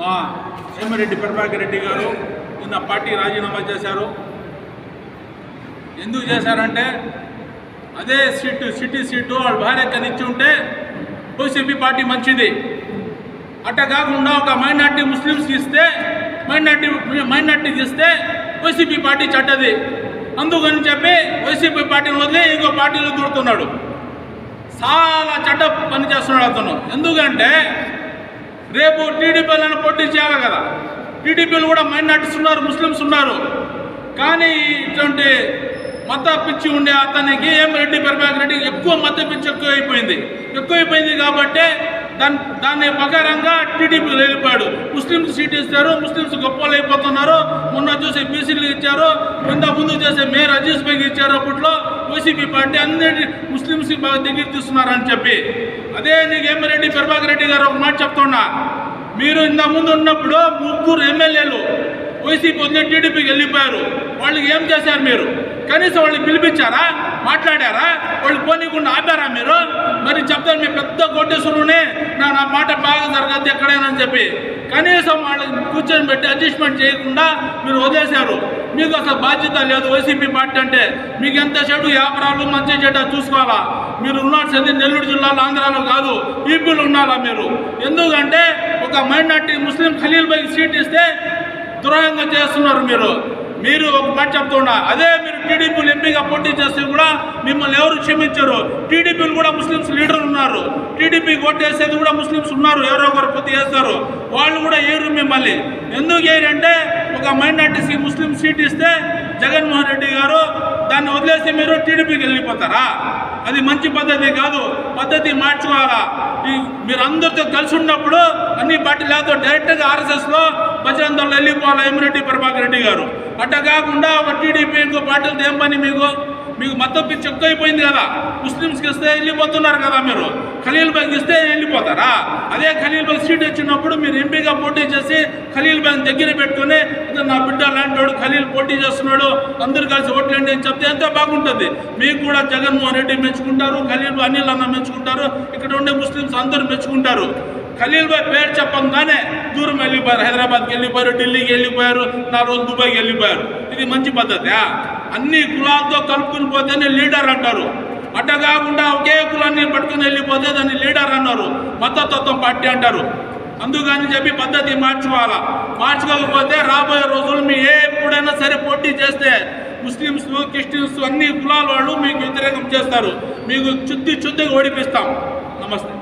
మా సోమిరెడ్డి ప్రభాకర్ రెడ్డి గారు నిన్న పార్టీ రాజీనామా చేశారు. ఎందుకు చేశారంటే అదే సిటీ సీటు వాళ్ళ భార్యకి ఇచ్చి ఉంటే వైసీపీ పార్టీ మంచిది. అట్ట కాకుండా ఒక మైనార్టీ ముస్లిమ్స్కి ఇస్తే మైనార్టీకి ఇస్తే వైసీపీ పార్టీ చెడ్డది. అందుకని చెప్పి వైసీపీ పార్టీని వదిలి ఇంకో పార్టీలో దూరుతున్నాడు. చాలా చెడ్డ పని చేస్తున్నాడు అతను. ఎందుకంటే రేపు టీడీపీలను పోటీ చేయాలి కదా. టీడీపీలు కూడా మైనార్టీస్ ఉన్నారు, ముస్లిమ్స్ ఉన్నారు. కానీ ఇటువంటి మత పిచ్చి ఉండే అతనికి రెడ్డి ప్రభాకర్ రెడ్డి ఎక్కువ మత పిచ్చి ఎక్కువైపోయింది కాబట్టి దాని ప్రకారంగా టీడీపీ వెళ్ళిపోయాడు. ముస్లింస్ సీట్ ఇస్తారు, ముస్లింస్ గొప్పలు అయిపోతున్నారు. మొన్న చూసే బీసీలు ఇచ్చారు, ముందు చేసే మేయర్ అజీజ్ బైకి ఇచ్చారు. అప్పట్లో వైసీపీ పార్టీ అందరి ముస్లింస్కి బాగా దగ్గర తీస్తున్నారని చెప్పి అదే నీకు రెడ్డి ప్రభాకర్ రెడ్డి గారు ఒక మాట చెప్తున్నా. మీరు ముందు ఉన్నప్పుడు 3 ఎమ్మెల్యేలు వైసీపీ వదిలే టీడీపీకి వెళ్ళిపోయారు. వాళ్ళకి ఏం చేశారు మీరు? కనీసం వాళ్ళని పిలిపించారా? మాట్లాడారా? వాళ్ళు పోనీకుండా ఆపారా మీరు? మరి చెప్తారు మీ పెద్ద కోటేశ్వరునే నా మాట బాగా జరగద్దు ఎక్కడైనా అని చెప్పి కనీసం వాళ్ళని కూర్చొని పెట్టి అడ్జస్ట్మెంట్ చేయకుండా మీరు వదిలేశారు. మీకు అసలు బాధ్యత లేదు. వైసీపీ పార్టీ అంటే మీకు ఎంత చెడు వ్యాపారాలు మంచి చెడు చూసుకోవాలా. మీరు ఉండాల్సింది నెల్లూరు జిల్లాలో, ఆంధ్రాలో కాదు, ఈపీలో ఉండాలా మీరు. ఎందుకంటే ఒక మైనార్టీ ముస్లిం ఖలీల్ బైకి సీట్ ఇస్తే దురహంగా చేస్తున్నారు మీరు ఒక మాట చెప్తున్నా. అదే మీరు టీడీపీలు ఎంపీగా పోటీ చేస్తే కూడా మిమ్మల్ని ఎవరు క్షమించరు. టీడీపీలు కూడా ముస్లిమ్స్ లీడర్లు ఉన్నారు. టీడీపీకి ఓటు వేసేది కూడా ముస్లిమ్స్ ఉన్నారు. ఎవరో ఒకరు పొత్తు చేస్తారు. వాళ్ళు కూడా ఏరు మిమ్మల్ని. ఎందుకు ఏరంటే ఒక మైనార్టీస్కి ముస్లిం సీట్ ఇస్తే జగన్మోహన్ రెడ్డి గారు దాన్ని వదిలేసి మీరు టీడీపీకి వెళ్ళిపోతారా? అది మంచి పద్ధతి కాదు. పద్ధతి మార్చుకోవాలా. మీరు అందరితో కలిసి ఉన్నప్పుడు అన్ని పార్టీలతో డైరెక్ట్గా ఆర్ఎస్ఎస్లో బజరంగ దళం వెళ్ళిపోవాలి రెడ్డి ప్రభాకర్ రెడ్డి గారు. అట్ట కాకుండా ఒక టీడీపీ ఇంకో పార్టీలతో ఏం పని? మీకు మతం పిచ్చి ఎక్కువైపోయింది కదా. ముస్లిమ్స్కి ఇస్తే వెళ్ళిపోతున్నారు కదా. మీరు ఖలీల్ బైక్ ఇస్తే వెళ్ళిపోతారా? అదే ఖలీల్ బైక్ సీట్ వచ్చినప్పుడు మీరు ఎంపీగా పోటీ చేసి ఖలీల్ బైక్ దగ్గర పెట్టుకుని నా బిడ్డ లాంటి ఖలీల్ పోటీ చేస్తున్నాడు, అందరూ కలిసి ఓట్లేండి అని చెప్తే ఎంతో బాగుంటుంది. మీకు కూడా జగన్మోహన్ రెడ్డి మెచ్చుకుంటారు, ఖలీల్ అనిల్ అన్న మెచ్చుకుంటారు, ఇక్కడ ఉండే ముస్లిమ్స్ అందరూ మెచ్చుకుంటారు. ఖలీల్ బాయ్ పేరు చెప్పంగానే దూరం వెళ్ళిపోయారు, హైదరాబాద్కి వెళ్ళిపోయారు, ఢిల్లీకి వెళ్ళిపోయారు, 4 రోజులు దుబాయ్కి వెళ్ళిపోయారు. ఇది మంచి పద్ధతి? అన్ని కులాలతో కలుపుకుని పోతేనే లీడర్ అంటారు. అట్ట కాకుండా ఒకే కులాన్ని పట్టుకుని వెళ్ళిపోతే దాన్ని లీడర్ అన్నారు, మతతత్వం పార్టీ అంటారు. అందుకని చెప్పి పద్ధతి మార్చుకోకపోతే రాబోయే రోజులు మీ ఎప్పుడైనా సరే పోటీ చేస్తే ముస్లిమ్స్, క్రిస్టియన్స్ అన్ని కులాల వాళ్ళు మీకు వ్యతిరేకం చేస్తారు. మీకు చుద్దిగా ఓడిపిస్తాం. నమస్తే.